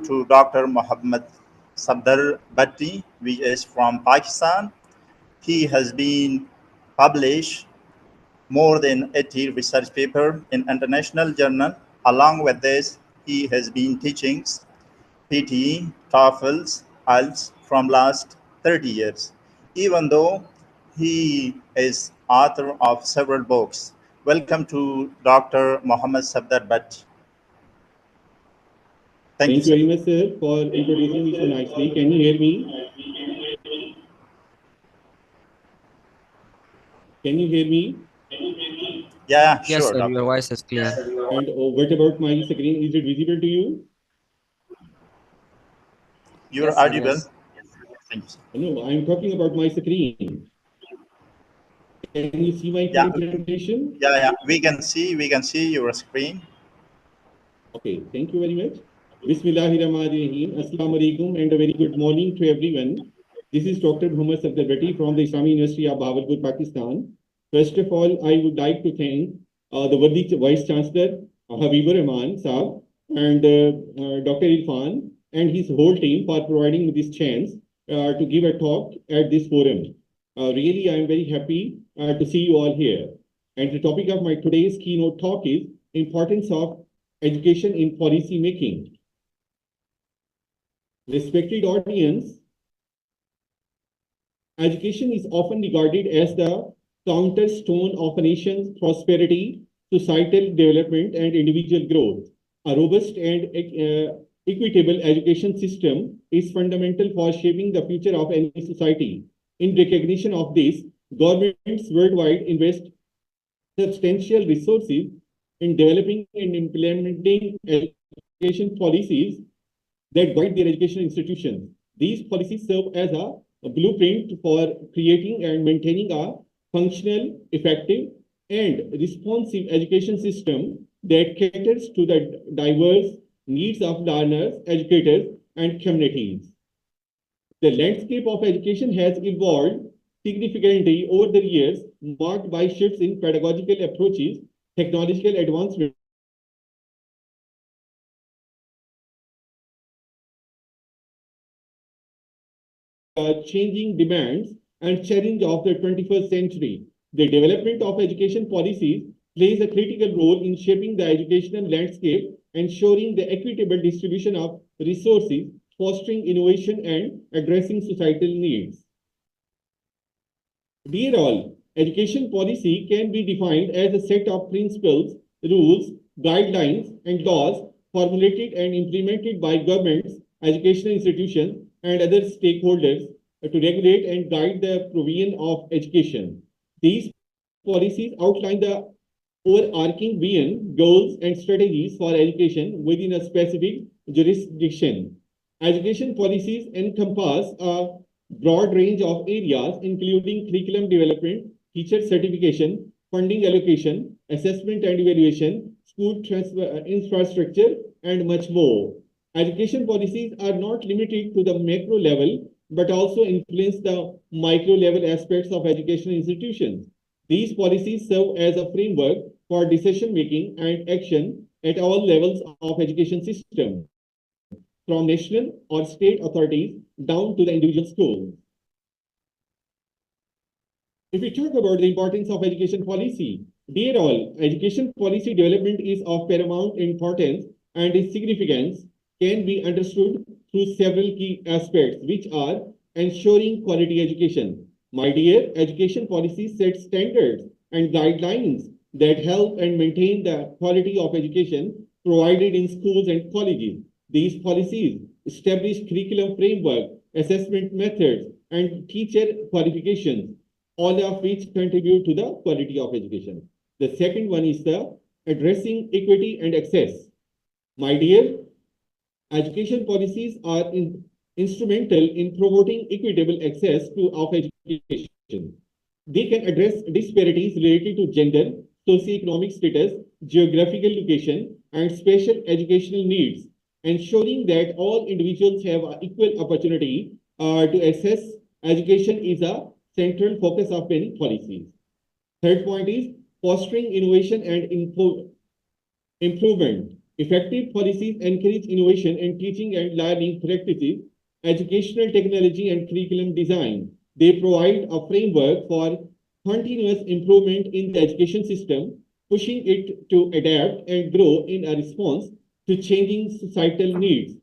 to Dr. Muhammad Safdar Bhatti, which is from Pakistan. He has been published more than 80 research papers in international journal. Along with this, he has been teaching PT, TOEFLs, IELTS from last 30 years, even though he is author of several books. Welcome to Dr. Muhammad Safdar Bhatt. Thank you, Thank you sir. very much, sir, for introducing me so nicely. Can you hear me? Can you hear me? Yeah, Yes, sure, sir, your doctor. voice is clear. And what about my screen? Is it visible to you? You're Yes, sir, audible. yes. Thank you, sir. No, I'm talking about my screen. Can you see my Yeah, full presentation? yeah. We can see your screen. Okay, thank you very much. Bismillahirrahmanirrahim. Assalamu alaikum and a very good morning to everyone. This is Dr. Muhammad Safdar from the Islamic University of Bahawalpur, Pakistan. First of all, I would like to thank the worthy Vice Chancellor Habibur Rahman Saab and Dr. Irfan and his whole team for providing me this chance to give a talk at this forum. Really, I am very happy to see you all here. And the topic of my today's keynote talk is importance of education in policy making. Respected audience, education is often regarded as the cornerstone of a nation's prosperity, societal development, and individual growth. A robust and equitable education system is fundamental for shaping the future of any society. In recognition of this, governments worldwide invest substantial resources in developing and implementing education policies that guide their educational institutions. These policies serve as a blueprint for creating and maintaining a functional, effective, and responsive education system that caters to the diverse needs of learners, educators, and communities. The landscape of education has evolved significantly over the years, marked by shifts in pedagogical approaches, technological advancements, changing demands and challenge of the 21st century. The development of education policies plays a critical role in shaping the educational landscape, ensuring the equitable distribution of resources, fostering innovation, and addressing societal needs. Dear all, education policy can be defined as a set of principles, rules, guidelines, and laws formulated and implemented by governments, educational institutions, and other stakeholders to regulate and guide the provision of education. These policies outline the overarching vision, goals, and strategies for education within a specific jurisdiction. Education policies encompass a broad range of areas, including curriculum development, teacher certification, funding allocation, assessment and evaluation, school infrastructure, and much more. Education policies are not limited to the macro level, but also influence the micro level aspects of educational institutions. These policies serve as a framework for decision making and action at all levels of education system, from national or state authorities down to the individual schools. If we talk about the importance of education policy, dear all, education policy development is of paramount importance and its significance can be understood through several key aspects, which are ensuring quality education. My dear, education policy sets standards and guidelines that help and maintain the quality of education provided in schools and colleges. These policies establish curriculum framework, assessment methods, and teacher qualifications, all of which contribute to the quality of education. The second one is the addressing equity and access. My dear, education policies are instrumental in promoting equitable access to of education. They can address disparities related to gender, socioeconomic status, geographical location, and special educational needs, ensuring that all individuals have equal opportunity to access education is a central focus of many policies. Third point is fostering innovation and improvement. Effective policies encourage innovation in teaching and learning practices, educational technology, and curriculum design. They provide a framework for continuous improvement in the education system, pushing it to adapt and grow in a response to changing societal needs.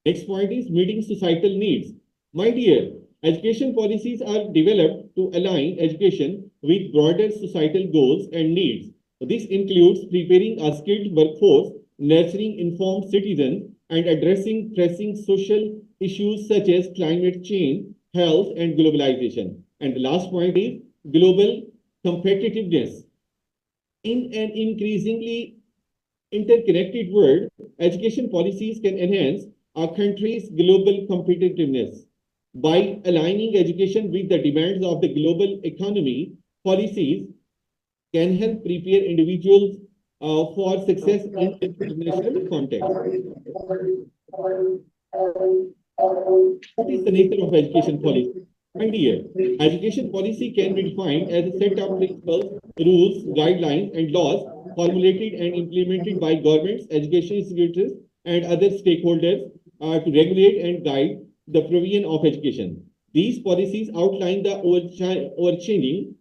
Next point is meeting societal needs. My dear, education policies are developed to align education with broader societal goals and needs. This includes preparing a skilled workforce, nurturing informed citizens, and addressing pressing social issues such as climate change, health, and globalization. And the last point is global competitiveness. In an increasingly interconnected world, education policies can enhance our country's global competitiveness. By aligning education with the demands of the global economy, policies can help prepare individuals for success in international context. What is the nature of education policy? Idea. Education policy can be defined as a set of principles, rules, guidelines, and laws formulated and implemented by governments, education institutions, and other stakeholders to regulate and guide the provision of education. These policies outline the overchanging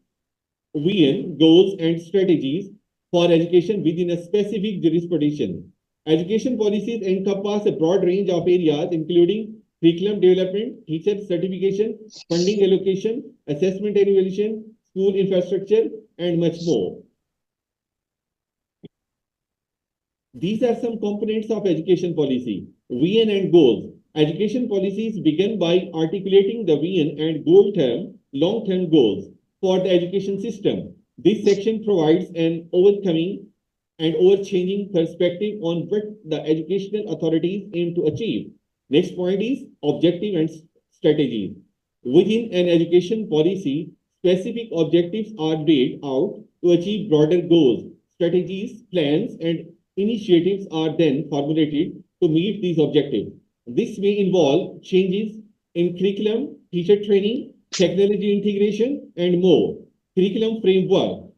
vision, goals, and strategies for education within a specific jurisdiction. Education policies encompass a broad range of areas, including curriculum development, teacher certification, funding allocation, assessment and evaluation, school infrastructure, and much more. These are some components of education policy. Vision and goals. Education policies begin by articulating the vision and long-term goals for the education system. This section provides an overcoming and overchanging perspective on what the educational authorities aim to achieve. Next point is objective and strategies. Within an education policy, specific objectives are laid out to achieve broader goals. Strategies, plans, and initiatives are then formulated to meet these objectives. This may involve changes in curriculum, teacher training, technology integration, and more. Curriculum framework.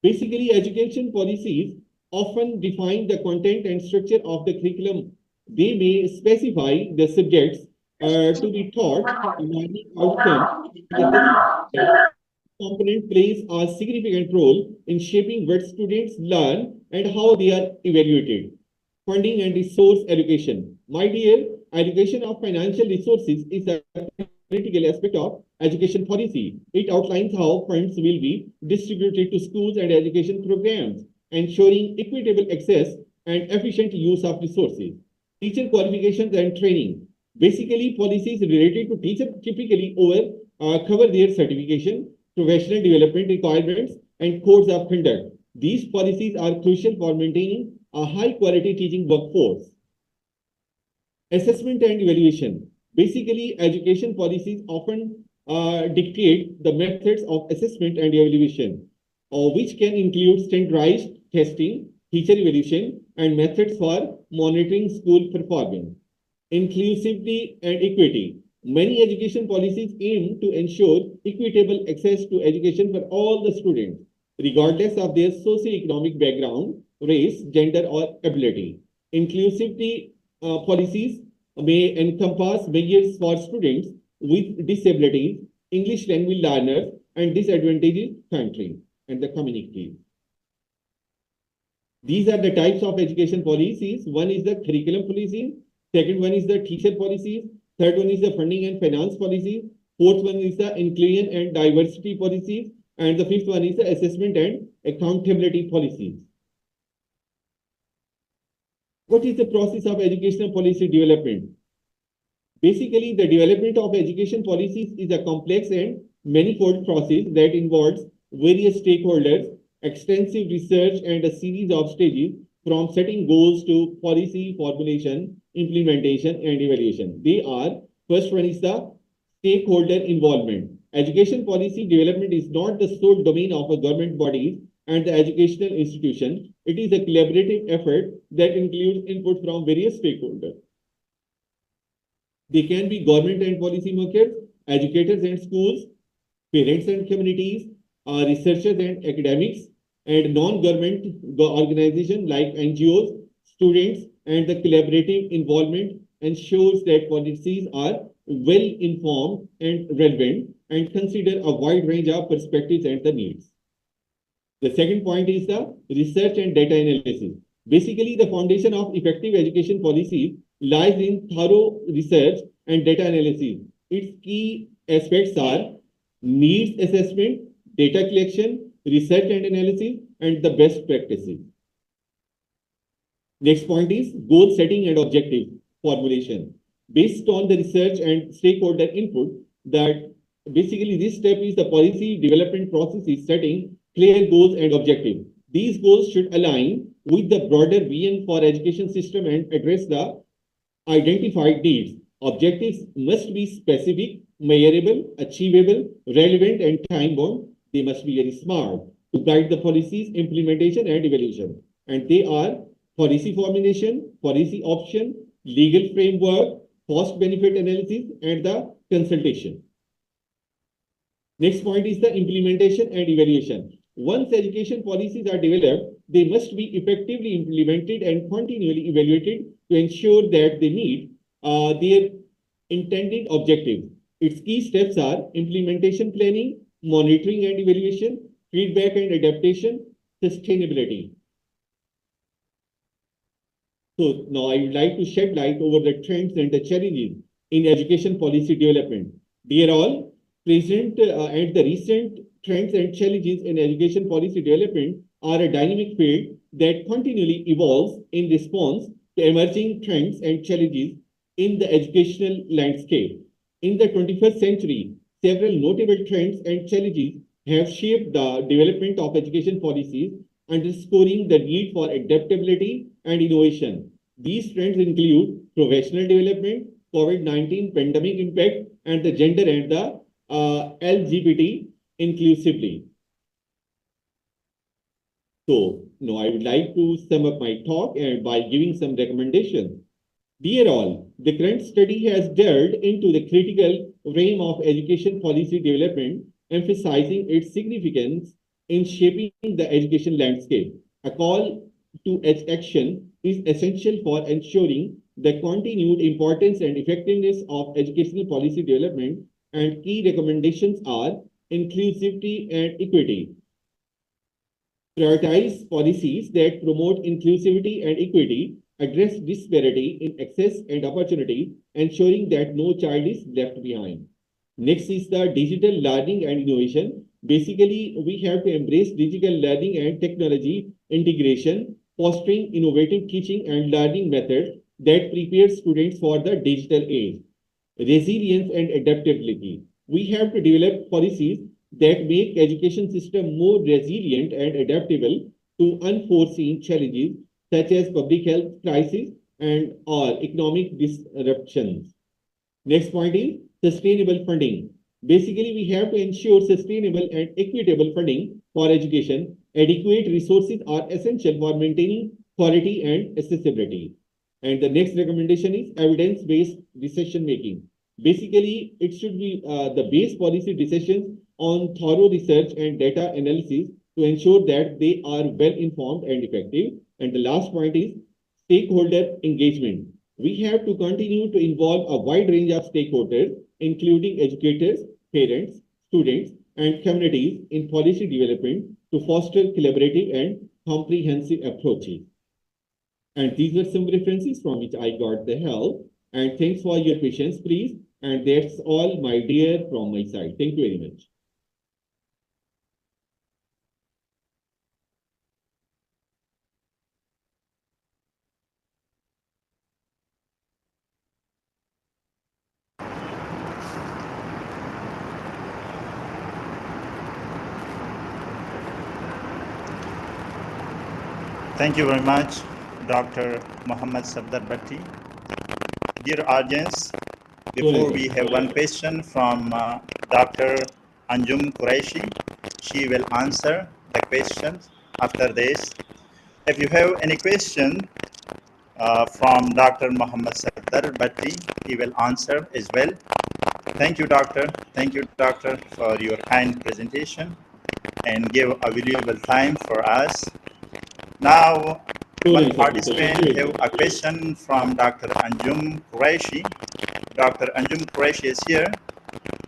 Basically, education policies often define the content and structure of the curriculum. They may specify the subjects to be taught, learning outcomes, and assessment. Component plays a significant role in shaping what students learn and how they are evaluated. Funding and resource allocation. My dear, allocation of financial resources is a critical aspect of education policy. It outlines how funds will be distributed to schools and education programs, ensuring equitable access and efficient use of resources. Teacher qualifications and training. Basically, policies related to teachers typically cover their certification, professional development requirements, and codes of conduct. These policies are crucial for maintaining a high-quality teaching workforce. Assessment and evaluation. Basically, education policies often dictate the methods of assessment and evaluation, which can include standardized testing, teacher evaluation, and methods for monitoring school performance. Inclusivity and equity. Many education policies aim to ensure equitable access to education for all the students, regardless of their socioeconomic background, race, gender, or ability. Inclusivity policies may encompass measures for students with disabilities, English language learners, and disadvantaged countries and the communities. These are the types of education policies. One is the curriculum policies. Second one is the teacher policies. Third one is the funding and finance policies. Fourth one is the inclusion and diversity policies. And the fifth one is the assessment and accountability policies. What is the process of educational policy development? Basically, the development of education policies is a complex and manifold process that involves various stakeholders, extensive research, and a series of stages from setting goals to policy formulation, implementation, and evaluation. They are, first one is the stakeholder involvement. Education policy development is not the sole domain of a government body and the educational institution. It is a collaborative effort that includes input from various stakeholders. They can be government and policy makers, educators and schools, parents and communities, researchers and academics, and non-government organizations like NGOs, students, and the collaborative involvement ensures that policies are well informed and relevant and consider a wide range of perspectives and the needs. The second point is the research and data analysis. Basically, the foundation of effective education policy lies in thorough research and data analysis. Its key aspects are needs assessment, data collection, research and analysis, and the best practices. Next point is goal setting and objective formulation. Based on the research and stakeholder input, that basically this step is the policy development process is setting clear goals and objectives. These goals should align with the broader vision for education system and address the identified needs. Objectives must be specific, measurable, achievable, relevant, and time-bound. They must be very smart to guide the policies, implementation, and evaluation. And they are policy formulation, policy option, legal framework, cost benefit analysis, and the consultation. Next point is the implementation and evaluation. Once education policies are developed, they must be effectively implemented and continually evaluated to ensure that they meet their intended objectives. Its key steps are implementation planning, monitoring and evaluation, feedback and adaptation, sustainability. So now I would like to shed light over the trends and the challenges in education policy development. Dear all, present and the recent trends and challenges in education policy development are a dynamic field that continually evolves in response to emerging trends and challenges in the educational landscape. In the 21st century, several notable trends and challenges have shaped the development of education policies, underscoring the need for adaptability and innovation. These trends include professional development, COVID-19 pandemic impact, and the gender and the LGBT inclusively. So, now I would like to sum up my talk and by giving some recommendations. Dear all, the current study has delved into the critical realm of education policy development, emphasizing its significance in shaping the education landscape. A call to action is essential for ensuring the continued importance and effectiveness of educational policy development, and key recommendations are inclusivity and equity. Prioritize policies that promote inclusivity and equity, address disparity in access and opportunity, ensuring that no child is left behind. Next is the digital learning and innovation. Basically, we have to embrace digital learning and technology integration, fostering innovative teaching and learning methods that prepare students for the digital age. Resilience and adaptability. We have to develop policies that make education system more resilient and adaptable to unforeseen challenges such as public health crisis and or economic disruptions. Next point is sustainable funding. Basically, we have to ensure sustainable and equitable funding for education. Adequate resources are essential for maintaining quality and accessibility. And the next recommendation is evidence-based decision making. Basically, it should be the base policy decisions on thorough research and data analysis to ensure that they are well informed and effective. And the last point is stakeholder engagement. We have to continue to involve a wide range of stakeholders, including educators, parents, students, and communities in policy development to foster collaborative and comprehensive approaches. And these were some references from which I got the help. And thanks for your patience, please. And that's all, my dear, from my side. Thank you very much. Thank you very much, Dr. Muhammad Safdar Bhatti. Dear audience, before we have one question from Dr. Anjum Qureshi, she will answer the questions after this. If you have any question from Dr. Muhammad Safdar Bhatti, he will answer as well. Thank you, Doctor. Thank you, Doctor, for your kind presentation and give a valuable time for us. Now, One participant have a question from Dr. Anjum Qureshi. Dr. Anjum Qureshi is here.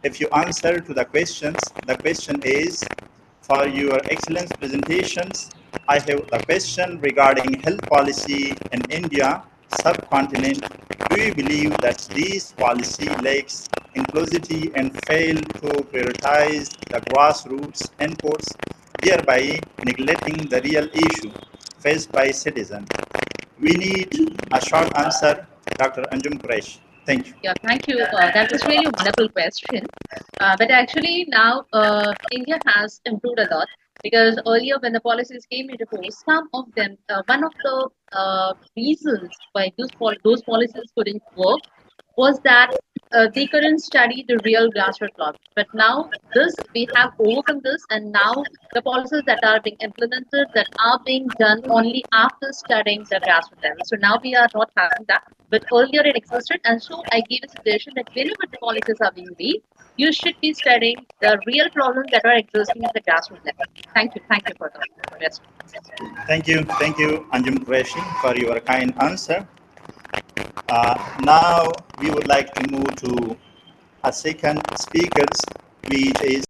If you answer to the questions, the question is, for your excellent presentations, I have a question regarding health policy in India subcontinent. Do you believe that this policy lacks inclusivity and fail to prioritize the grassroots inputs, thereby neglecting the real issue faced by citizens? We need a short answer, Dr. Anjum Qureshi. Thank you. Yeah, thank you. That was really a wonderful question. But actually, now India has improved a lot because earlier, when the policies came into force, some of them, one of the reasons why those policies couldn't work was that they couldn't study the real grassroots level. But now, this we have overcome this, and now the policies that are being implemented that are being done only after studying the grassroots level. So now we are not having that, but earlier it existed, and so I gave a suggestion that whenever the policies are being made, you should be studying the real problems that are existing at the grassroots level. Thank you for the question. Thank you, Anjum Qureshi, for your kind answer. Now we would like to move to a second speaker, which is